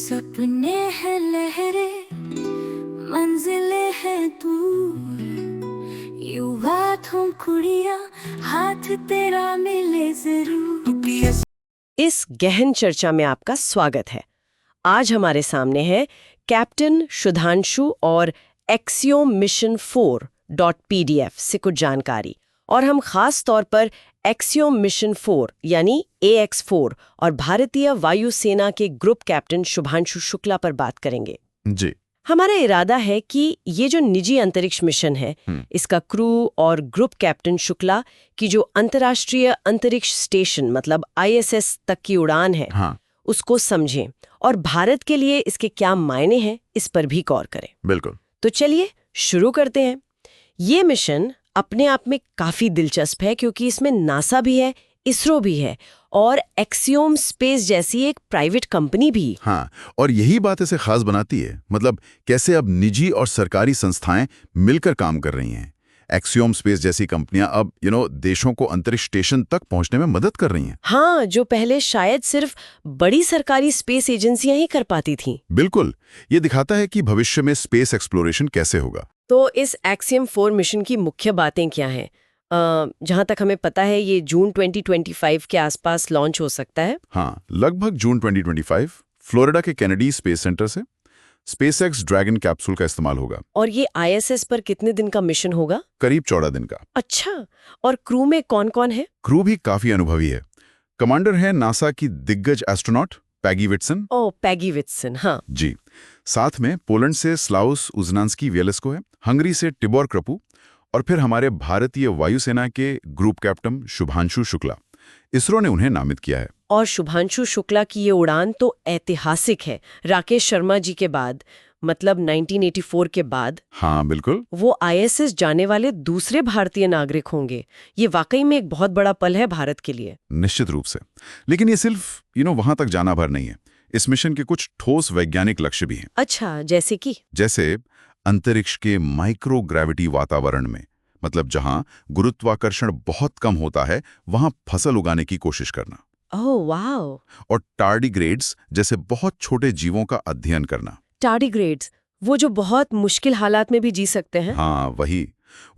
सपने हैं लहरे मंजिले हैं दूर युवा तुम कुड़िया हाथ तेरा मिले जरूर। इस गहन चर्चा में आपका स्वागत है। आज हमारे सामने है कैप्टन सुधांशु और एक्सियोम मिशन 4.pdf से कुछ जानकारी, और हम खास तौर पर एक्सियोम मिशन 4 यानी AX4 और भारतीय वायुसेना के ग्रुप कैप्टन शुभांशु शुक्ला पर बात करेंगे। जी। हमारा इरादा है कि ये जो निजी अंतरिक्ष मिशन है, इसका क्रू और ग्रुप कैप्टन शुक्ला की जो अंतर्राष्ट्रीय अंतरिक्ष स्टेशन मतलब ISS तक की उड़ान है, हाँ। उसको समझें और भारत के लिए इसके क्या मायने हैं इस पर भी गौर करें। बिल्कुल। तो चलिए शुरू करते हैं। ये मिशन अपने आप में काफी दिलचस्प है क्योंकि इसमें नासा भी है, इसरो भी है और एक्सियोम स्पेस जैसी एक प्राइवेट कंपनी भी। हाँ, और यही बात इसे खास बनाती है। मतलब कैसे अब निजी और सरकारी संस्थाएं मिलकर काम कर रही हैं। एक्सियोम स्पेस जैसी कंपनियां अब देशों को अंतरिक्ष स्टेशन तक पहुंचने में मदद कर रही हैं। हाँ, जो पहले शायद सिर्फ बड़ी सरकारी स्पेस एजेंसियां ही कर पाती थीं। बिल्कुल। ये दिखाता है कि भविष्य में स्पेस एक्सप्लोरेशन कैसे होगा। तो इस एक्सियोम 4 मिशन की मुख्य बातें क्या हैं? जहां तक हमें पता है ये जून 2025 के आसपास लॉन्च हो सकता है। हाँ, लगभग जून 2025 फ्लोरिडा के केनेडी स्पेस सेंटर से SpaceX ड्रैगन कैप्सूल का इस्तेमाल होगा। और ये ISS पर कितने दिन का मिशन होगा? करीब 14 दिन का। अच्छा, और क्रू में कौन-कौन है? क्रू भी काफी अनुभवी है। कमांडर है नासा की दिग्गज एस्ट्रोनॉट पैगी विटसन। ओह, पैगी विटसन, हाँ। जी। साथ में पोलैंड से स्लाउस उज़नान्स्की वियलेस्को है, हंगरी से टिबोर क्रपू, और फिर हमारे भारतीय वायुसेना के ग्रुप कैप्टन शुभांशु शुक्ला। इसरो ने उन्हें नामित किया है। और शुभांशु शुक्ला की ये उड़ान तो ऐतिहासिक है। राकेश शर्मा जी के बाद, मतलब 1984 के बाद। हाँ, बिल्कुल। वो ISS जाने वाले दूसरे भारतीय नागरिक होंगे। ये वाकई में एक बहुत बड़ा पल है भारत के लिए। निश्चित रूप से। लेकिन ये सिर्फ वहां तक जाना भर नहीं है। इस मिशन के कुछ ठोस वैज्ञानिक लक्ष्य भी हैं। अच्छा, जैसे कि? जैसे अंतरिक्ष के माइक्रोग्रेविटी वातावरण में, मतलब जहां गुरुत्वाकर्षण बहुत कम होता है, वहां फसल उगाने की कोशिश करना। Oh wow. और टार्डिग्रेड्स जैसे बहुत छोटे जीवों का अध्ययन करना। टार्डिग्रेड्स, वो जो बहुत मुश्किल हालात में भी जी सकते हैं? हाँ, वही।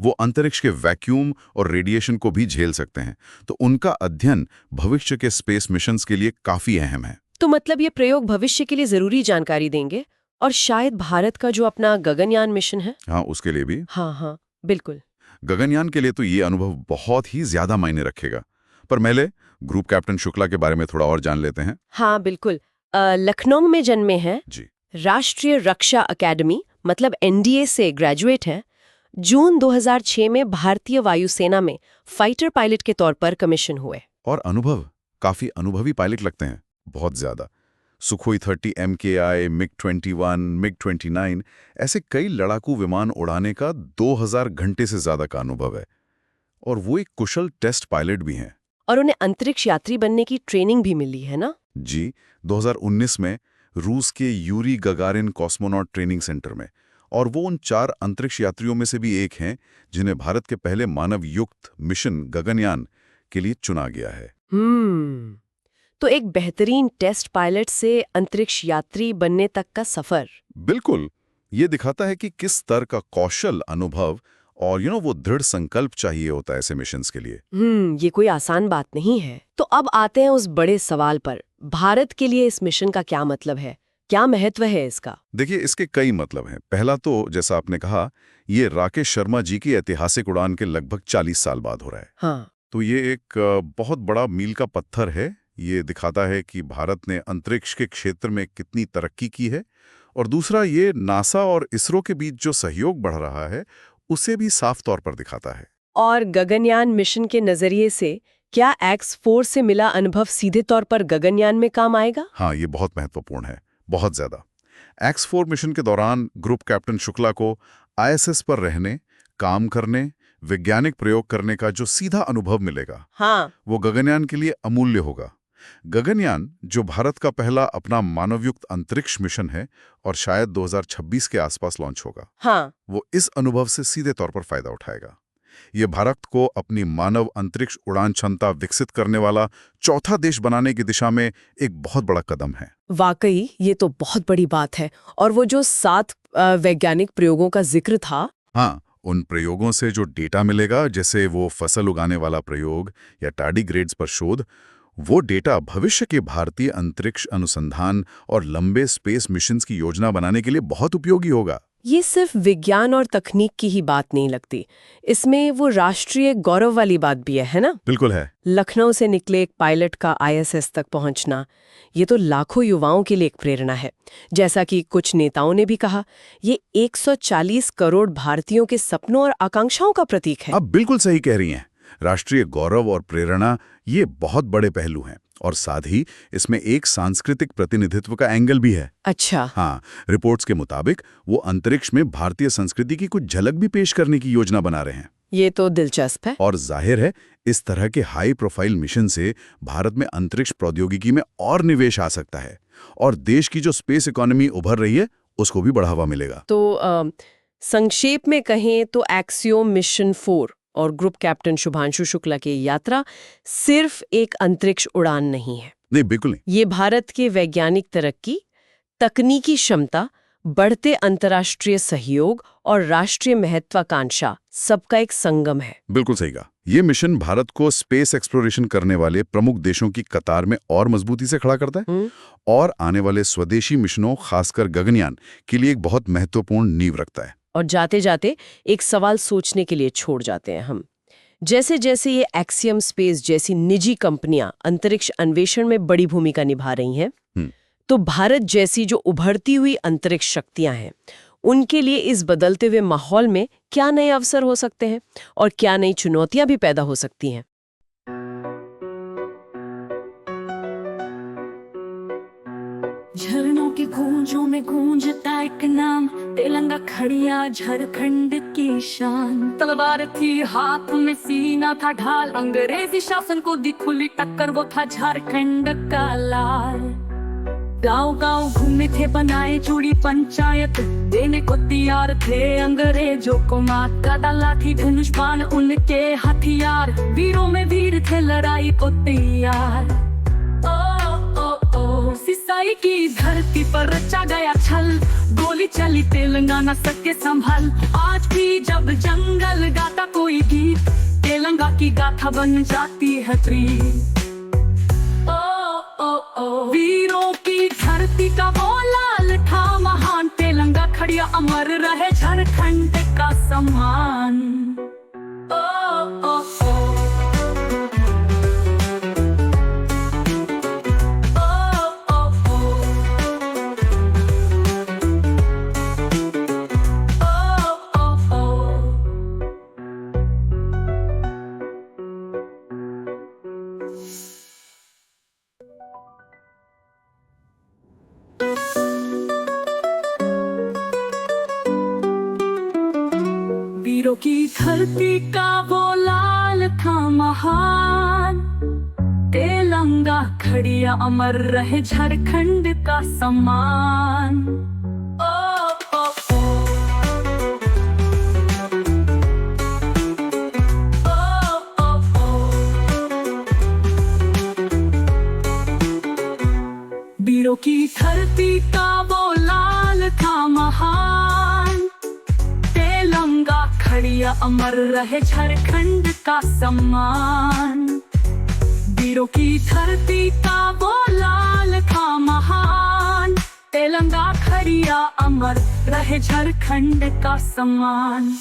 वो अंतरिक्ष के वैक्यूम और रेडिएशन को भी झेल सकते हैं, तो उनका अध्ययन भविष्य के स्पेस मिशंस के लिए काफी अहम है। तो मतलब ये प्रयोग भविष्य के लिए जरूरी जानकारी देंगे, और शायद भारत का जो अपना गगनयान मिशन है, हाँ, उसके लिए भी। हाँ, बिल्कुल। गगनयान के लिए तो ये अनुभव बहुत ही ज्यादा मायने रखेगा। पर पहले ग्रुप कैप्टन शुक्ला के बारे में थोड़ा और जान लेते हैं। हाँ, बिल्कुल। लखनऊ में जन्मे हैं। जी। राष्ट्रीय रक्षा अकेडमी मतलब NDA से ग्रेजुएट हैं। जून 2006 में भारतीय वायुसेना में फाइटर पायलट के तौर पर कमीशन हुए। और अनुभव, काफी अनुभवी पायलट लगते हैं, बहुत ज्यादा। सुखोई 30 MKI, MiG-21, MiG-29 ऐसे कई लड़ाकू विमान उड़ाने का 2000 घंटे से ज्यादा का अनुभव है। और वो एक कुशल टेस्ट पायलट भी हैं। और उन्हें अंतरिक्ष यात्री बनने की ट्रेनिंग भी मिली है ना? जी, 2019 में रूस के Yuri Gagarin cosmonaut training centre में। और वो उन 4 अंतरिक्ष यात्रियों में से भी एक हैं जिन्हें भारत के पहले मानव युक्त मिशन गगनयान के लिए चुना गया है। तो एक बेहतरीन टेस्ट पायलट से अंतरिक्ष यात्री बनने तक का सफर। बिल्कुल। ये दिखाता है कि किस स्तर का कौशल, अनुभव और वो दृढ़ संकल्प चाहिए होता है ऐसे मिशंस के लिए। ये कोई आसान बात नहीं है। तो अब आते हैं उस बड़े सवाल पर, भारत के लिए इस मिशन का क्या मतलब है, क्या महत्व है इसका? देखिए, इसके कई मतलब हैं। पहला तो जैसा आपने कहा, ये राकेश शर्मा जी की ऐतिहासिक उड़ान के लगभग 40 साल बाद हो रहा है। हाँ। तो ये एक बहुत बड़ा मील का पत्थर है। ये दिखाता है कि भारत ने अंतरिक्ष के क्षेत्र में कितनी तरक्की की है। और दूसरा, ये नासा और इसरो के बीच जो सहयोग बढ़ रहा है उसे भी साफ तौर पर दिखाता है। और गगनयान मिशन के नजरिए से क्या X4 से मिला अनुभव सीधे तौर पर गगनयान में काम आएगा? हाँ, ये बहुत महत्वपूर्ण है, बहुत ज्यादा। X4 मिशन के दौरान ग्रुप कैप्टन शुक्ला को ISS पर रहने, काम करने, वैज्ञानिक प्रयोग करने का जो सीधा अनुभव मिलेगा, हाँ, वो गगनयान के लिए अमूल्य होगा। गगनयान, जो भारत का पहला अपना मानवयुक्त अंतरिक्ष मिशन है और शायद 2026 के आसपास लॉन्च होगा, हाँ। वो इस अनुभव से सीधे तौर पर फायदा उठाएगा। ये भारत को अपनी मानव अंतरिक्ष उड़ान क्षमता विकसित करने वाला चौथा देश बनाने की दिशा में एक बहुत बड़ा कदम है। वाकई ये तो बहुत बड़ी बात है। और वो जो 7 वैज्ञानिक प्रयोगों का जिक्र था, हाँ, उन प्रयोगों से जो डेटा मिलेगा, जैसे वो फसल उगाने वाला प्रयोग या टार्डिग्रेड्स पर शोध, वो डेटा भविष्य के भारतीय अंतरिक्ष अनुसंधान और लंबे स्पेस मिशंस की योजना बनाने के लिए बहुत उपयोगी होगा। ये सिर्फ विज्ञान और तकनीक की ही बात नहीं लगती, इसमें वो राष्ट्रीय गौरव वाली बात भी है ना? बिल्कुल है। लखनऊ से निकले एक पायलट का ISS तक पहुंचना, ये तो लाखों युवाओं के लिए एक प्रेरणा है। जैसा कि कुछ नेताओं ने भी कहा, ये 140 करोड़ भारतीयों के सपनों और आकांक्षाओं का प्रतीक है। आप बिल्कुल सही कह रही हैं। राष्ट्रीय गौरव और प्रेरणा ये बहुत बड़े पहलू हैं, और साथ ही इसमें एक सांस्कृतिक प्रतिनिधित्व का एंगल भी है। अच्छा। हाँ, रिपोर्ट्स के मुताबिक वो अंतरिक्ष में भारतीय संस्कृति की कुछ झलक भी पेश करने की योजना बना रहे हैं। ये तो दिलचस्प है। और जाहिर है, इस तरह के हाई प्रोफाइल मिशन से भारत में अंतरिक्ष प्रौद्योगिकी में और निवेश आ सकता है, और देश की जो स्पेस इकोनॉमी उभर रही है उसको भी बढ़ावा मिलेगा। तो संक्षेप में कहें तो एक्सियोम मिशन 4 और ग्रुप कैप्टन शुभांशु शुक्ला की यात्रा सिर्फ एक अंतरिक्ष उड़ान नहीं है। नहीं, बिल्कुल नहीं। ये भारत के वैज्ञानिक तरक्की, तकनीकी क्षमता, बढ़ते अंतर्राष्ट्रीय सहयोग और राष्ट्रीय महत्वाकांक्षा सबका एक संगम है। बिल्कुल सही कहा। ये मिशन भारत को स्पेस एक्सप्लोरेशन करने वाले प्रमुख देशों की कतार में और मजबूती से खड़ा करता है, और आने वाले स्वदेशी मिशनों, खासकर गगनयान के लिए एक बहुत महत्वपूर्ण नींव रखता है। और जाते जाते एक सवाल सोचने के लिए छोड़ जाते हैं हम। जैसे जैसे ये एक्सियम स्पेस जैसी निजी कंपनियां अंतरिक्ष अन्वेषण में बड़ी भूमिका निभा रही हैं, तो भारत जैसी जो उभरती हुई अंतरिक्ष शक्तियां हैं, उनके लिए इस बदलते हुए माहौल में क्या नए अवसर हो सकते हैं और क्या नई चुनौतियां भी पैदा हो सकती हैं। झरनों की गूंजों में गूंजता एक नाम, तेलंगा खड़िया झारखंड की शान। तलवार थी हाथ में, सीना था ढाल, अंग्रेजी शासन को दी खुली टक्कर, वो था झारखंड का लाल। गांव गांव घूमे थे, बनाए जोड़ी पंचायत, देने को तैयार थे अंग्रेजों को मात। गदा लाठी धनुष बाण उनके हथियार, वीरों में वीर थे लड़ाई को तैयार। सिसाई की धरती पर रचा गया छल, गोली चली तेलंगाना सके संभल। आज भी जब जंगल गाता कोई गीत, तेलंगा की गाथा बन जाती है प्रीत। वीरों की धरती का वो लाल था महान, तेलंगा खड़िया अमर रहे झारखंड का सम्मान। वीरों की धरती का वो लाल था महान, तेलंगा खड़िया अमर रहे झारखंड का सम्मान। वीरों की धरती का वो लाल था महान, तेलंगा खड़िया अमर रहे झारखंड का सम्मान। वीरों की धरती का वो लाल था महान, तेलंगा खड़िया अमर रहे झारखंड का सम्मान।